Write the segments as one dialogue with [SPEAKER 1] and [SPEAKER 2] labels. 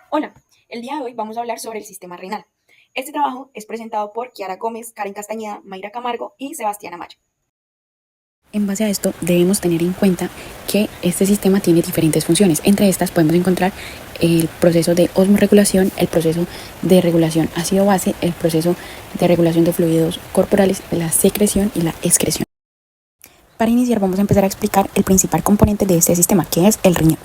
[SPEAKER 1] Hola, el día de hoy vamos a hablar sobre el sistema renal. Este trabajo es presentado por Kiara Gómez, Karen Castañeda, Mayra Camargo y Sebastián Amaya.
[SPEAKER 2] En base a esto, debemos tener en cuenta que este sistema tiene diferentes funciones. Entre estas podemos encontrar el proceso de osmorregulación, el proceso de regulación ácido-base, el proceso de regulación de fluidos corporales, la secreción y la excreción. Para iniciar vamos a empezar a explicar el principal componente de este sistema, que es el riñón.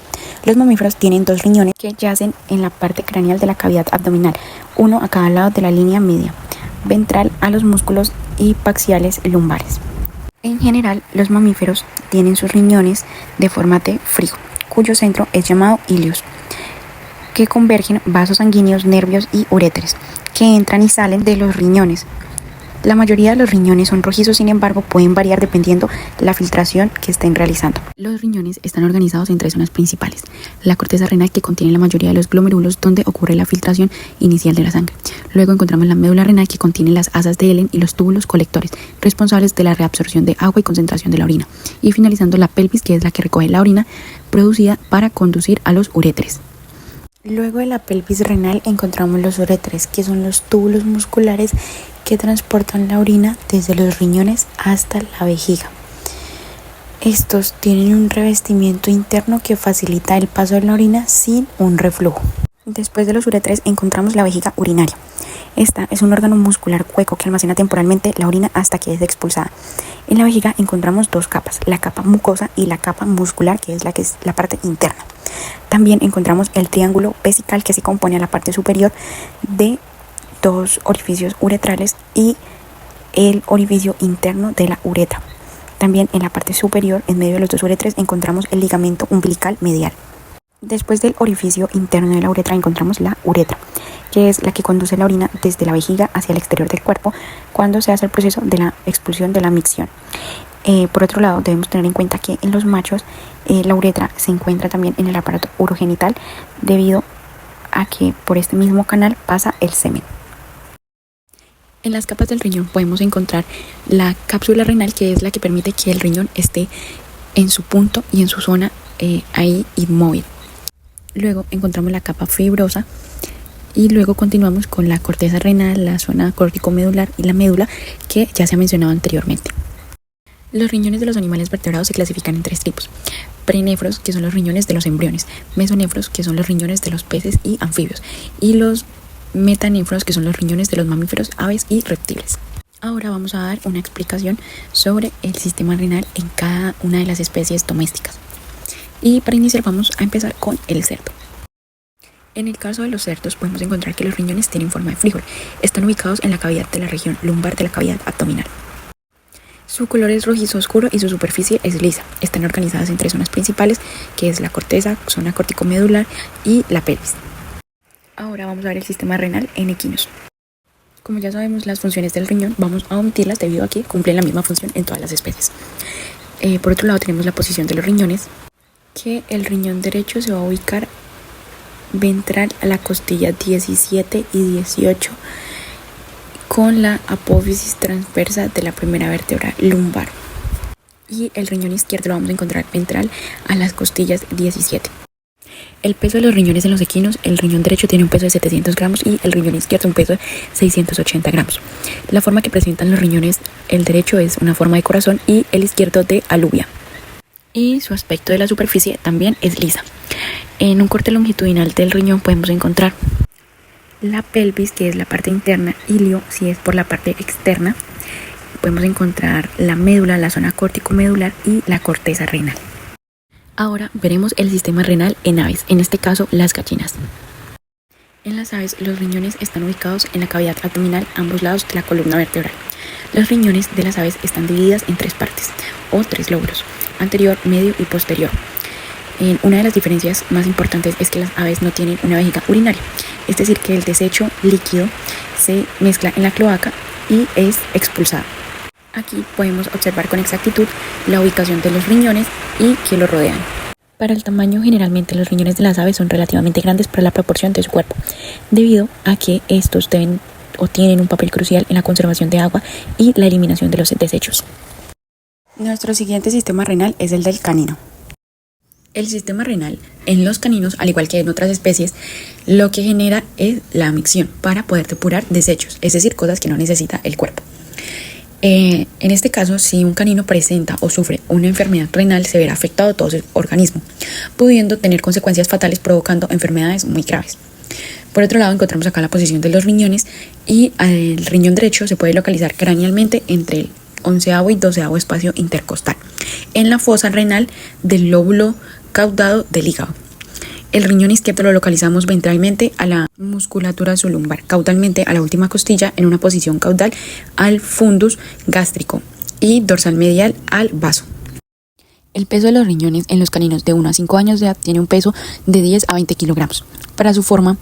[SPEAKER 2] Los mamíferos tienen dos riñones que yacen en la parte craneal de la cavidad abdominal, uno a cada lado de la línea media ventral a los músculos hipaxiales lumbares. En general, los mamíferos tienen sus riñones de forma de frijo, cuyo centro es llamado ilios, que convergen vasos sanguíneos, nervios y uréteres, que entran y salen de los riñones. La mayoría de los riñones son rojizos, sin embargo, pueden variar dependiendo la filtración que estén realizando. Los riñones están organizados en tres zonas principales: la corteza renal, que contiene la mayoría de los glomérulos donde ocurre la filtración inicial de la sangre. Luego encontramos la médula renal, que contiene las asas de Helen y los túbulos colectores, responsables de la reabsorción de agua y concentración de la orina. Y finalizando la pelvis, que es la que recoge la orina producida para conducir a los uréteres. Luego de la pelvis renal encontramos los uréteres, que son los túbulos musculares que transportan la orina desde los riñones hasta la vejiga. Estos tienen un revestimiento interno que facilita el paso de la orina sin un reflujo. Después de los uréteres encontramos la vejiga urinaria. Esta es un órgano muscular hueco que almacena temporalmente la orina hasta que es expulsada. En la vejiga encontramos dos capas, la capa mucosa y la capa muscular, que es la parte interna. También encontramos el triángulo vesical, que se compone a la parte superior de dos orificios uretrales y el orificio interno de la uretra. También en la parte superior, en medio de los dos uretres, encontramos el ligamento umbilical medial. Después del orificio interno de la uretra encontramos la uretra, que es la que conduce la orina desde la vejiga hacia el exterior del cuerpo cuando se hace el proceso de la expulsión de la micción. Por otro lado, debemos tener en cuenta que en los machos la uretra se encuentra también en el aparato urogenital, debido a que por este mismo canal pasa el semen. En las capas del riñón podemos encontrar la cápsula renal, que es la que permite que el riñón esté en su punto y en su zona ahí inmóvil. Luego encontramos la capa fibrosa y luego continuamos con la corteza renal, la zona corticomedular y la médula, que ya se ha mencionado anteriormente. Los riñones de los animales vertebrados se clasifican en tres tipos: prenefros, que son los riñones de los embriones; mesonefros, que son los riñones de los peces y anfibios; y los metanefros, que son los riñones de los mamíferos, aves y reptiles. Ahora vamos a dar una explicación sobre el sistema renal en cada una de las especies domésticas. Y para iniciar vamos a empezar con el cerdo. En el caso de los cerdos podemos encontrar que los riñones tienen forma de frijol. Están ubicados en la cavidad de la región lumbar de la cavidad abdominal. Su color es rojizo oscuro y su superficie es lisa. Están organizadas en tres zonas principales, que es la corteza, zona corticomedular y la pelvis. Ahora vamos a ver el sistema renal en equinos. Como ya sabemos las funciones del riñón, vamos a omitirlas debido a que cumplen la misma función en todas las especies. Por otro lado tenemos la posición de los riñones, que el riñón derecho se va a ubicar ventral a la costilla 17 y 18, con la apófisis transversa de la primera vértebra lumbar. Y el riñón izquierdo lo vamos a encontrar ventral a las costillas 17. El peso de los riñones en los equinos: el riñón derecho tiene un peso de 700 gramos y el riñón izquierdo un peso de 680 gramos. La forma que presentan los riñones: el derecho es una forma de corazón y el izquierdo de alubia. Y su aspecto de la superficie también es lisa. En un corte longitudinal del riñón podemos encontrar la pelvis, que es la parte interna; ilio, si es por la parte externa. Podemos encontrar la médula, la zona corticomedular y la corteza renal. Ahora veremos el sistema renal en aves, en este caso las gallinas. En las aves los riñones están ubicados en la cavidad abdominal a ambos lados de la columna vertebral. Los riñones de las aves están divididas en tres partes o tres lóbulos: anterior, medio y posterior. Una de las diferencias más importantes es que las aves no tienen una vejiga urinaria, es decir, que el desecho líquido se mezcla en la cloaca y es expulsado. Aquí podemos observar con exactitud la ubicación de los riñones y que los rodean. Para el tamaño, generalmente los riñones de las aves son relativamente grandes para la proporción de su cuerpo, debido a que estos tienen un papel crucial en la conservación de agua y la eliminación de los desechos. Nuestro siguiente sistema renal es el del canino. El sistema renal en los caninos, al igual que en otras especies, lo que genera es la micción para poder depurar desechos, es decir, cosas que no necesita el cuerpo. En este caso, si un canino presenta o sufre una enfermedad renal, se verá afectado todo su organismo, pudiendo tener consecuencias fatales provocando enfermedades muy graves. Por otro lado, encontramos acá la posición de los riñones y el riñón derecho se puede localizar cranealmente entre el 11º y 12º espacio intercostal, en la fosa renal del lóbulo caudado del hígado. El riñón izquierdo lo localizamos ventralmente a la musculatura zulumbar, caudalmente a la última costilla en una posición caudal al fundus gástrico y dorsal medial al vaso. El peso de los riñones en los caninos de 1 a 5 años de edad tiene un peso de 10 a 20 kilogramos. Para su forma,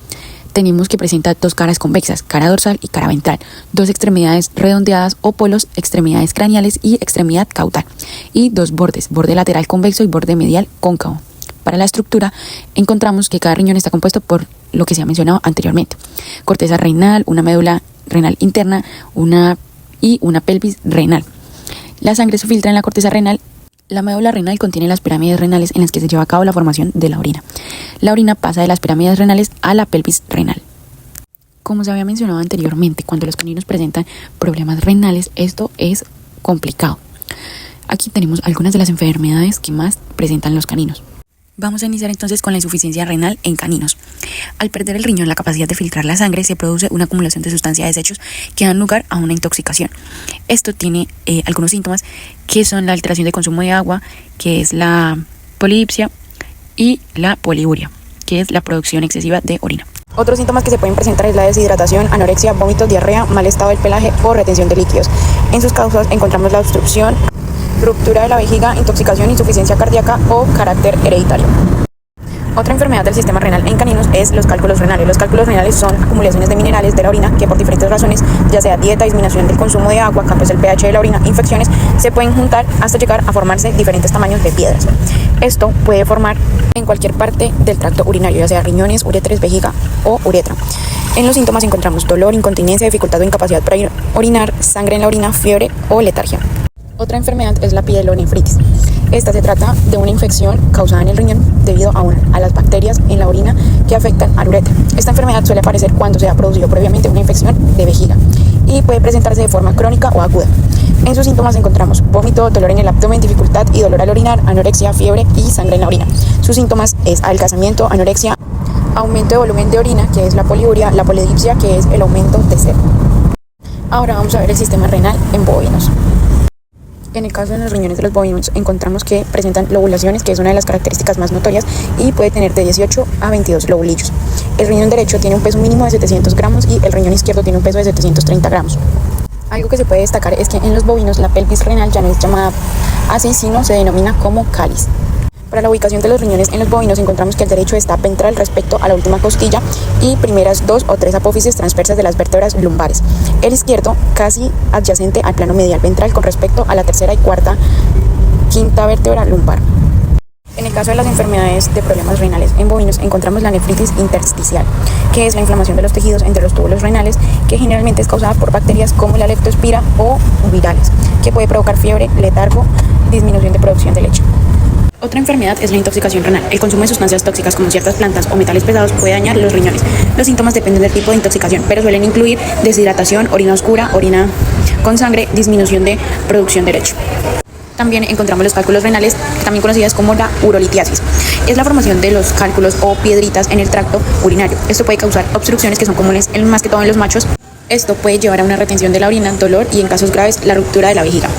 [SPEAKER 2] tenemos que presenta dos caras convexas, cara dorsal y cara ventral, dos extremidades redondeadas o polos, extremidades craneales y extremidad caudal, y dos bordes, borde lateral convexo y borde medial cóncavo. Para la estructura, encontramos que cada riñón está compuesto por lo que se ha mencionado anteriormente: corteza renal, una médula renal interna y una pelvis renal. La sangre se filtra en la corteza renal. La médula renal contiene las pirámides renales en las que se lleva a cabo la formación de la orina. La orina pasa de las pirámides renales a la pelvis renal. Como se había mencionado anteriormente, cuando los caninos presentan problemas renales, esto es complicado. Aquí tenemos algunas de las enfermedades que más presentan los caninos. Vamos a iniciar entonces con la insuficiencia renal en caninos. Al perder el riñón la capacidad de filtrar la sangre, se produce una acumulación de sustancias de desechos que dan lugar a una intoxicación. Esto tiene algunos síntomas que son la alteración de consumo de agua, que es la polidipsia, y la poliuria, que es la producción excesiva de orina.
[SPEAKER 1] Otros síntomas que se pueden presentar es la deshidratación, anorexia, vómitos, diarrea, mal estado del pelaje o retención de líquidos. En sus causas encontramos la obstrucción, ruptura de la vejiga, intoxicación, insuficiencia cardíaca o carácter hereditario. Otra enfermedad del sistema renal en caninos es los cálculos renales. Los cálculos renales son acumulaciones de minerales de la orina que por diferentes razones, ya sea dieta, disminución del consumo de agua, cambios del pH de la orina, infecciones, se pueden juntar hasta llegar a formarse diferentes tamaños de piedras. Esto puede formar en cualquier parte del tracto urinario, ya sea riñones, uréteres, vejiga o uretra. En los síntomas encontramos dolor, incontinencia, dificultad o incapacidad para orinar, sangre en la orina, fiebre o letargia. Otra enfermedad es la pielonefritis. Esta se trata de una infección causada en el riñón debido a las bacterias en la orina que afectan al uretra. Esta enfermedad suele aparecer cuando se ha producido previamente una infección de vejiga y puede presentarse de forma crónica o aguda. En sus síntomas encontramos vómito, dolor en el abdomen, dificultad y dolor al orinar, anorexia, fiebre y sangre en la orina. Sus síntomas es adelgazamiento, anorexia, aumento de volumen de orina, que es la poliuria, la polidipsia, que es el aumento de sed. Ahora vamos a ver el sistema renal en bovinos. En el caso de los riñones de los bovinos encontramos que presentan lobulaciones, que es una de las características más notorias, y puede tener de 18 a 22 lobulillos. El riñón derecho tiene un peso mínimo de 700 gramos y el riñón izquierdo tiene un peso de 730 gramos. Algo que se puede destacar es que en los bovinos la pelvis renal ya no es llamada así, sino se denomina como cáliz. Para la ubicación de los riñones en los bovinos encontramos que el derecho está ventral respecto a la última costilla y primeras 2 o 3 apófisis transversas de las vértebras lumbares. El izquierdo casi adyacente al plano medial ventral con respecto a la tercera y quinta vértebra lumbar. En el caso de las enfermedades de problemas renales en bovinos encontramos la nefritis intersticial, que es la inflamación de los tejidos entre los túbulos renales, que generalmente es causada por bacterias como la leptospira o virales, que puede provocar fiebre, letargo, disminución de producción de leche. Otra enfermedad es la intoxicación renal. El consumo de sustancias tóxicas como ciertas plantas o metales pesados puede dañar los riñones. Los síntomas dependen del tipo de intoxicación, pero suelen incluir deshidratación, orina oscura, orina con sangre, disminución de producción de leche. También encontramos los cálculos renales, también conocidas como la urolitiasis. Es la formación de los cálculos o piedritas en el tracto urinario. Esto puede causar obstrucciones que son comunes más que todo en los machos. Esto puede llevar a una retención de la orina, dolor y en casos graves la ruptura de la vejiga.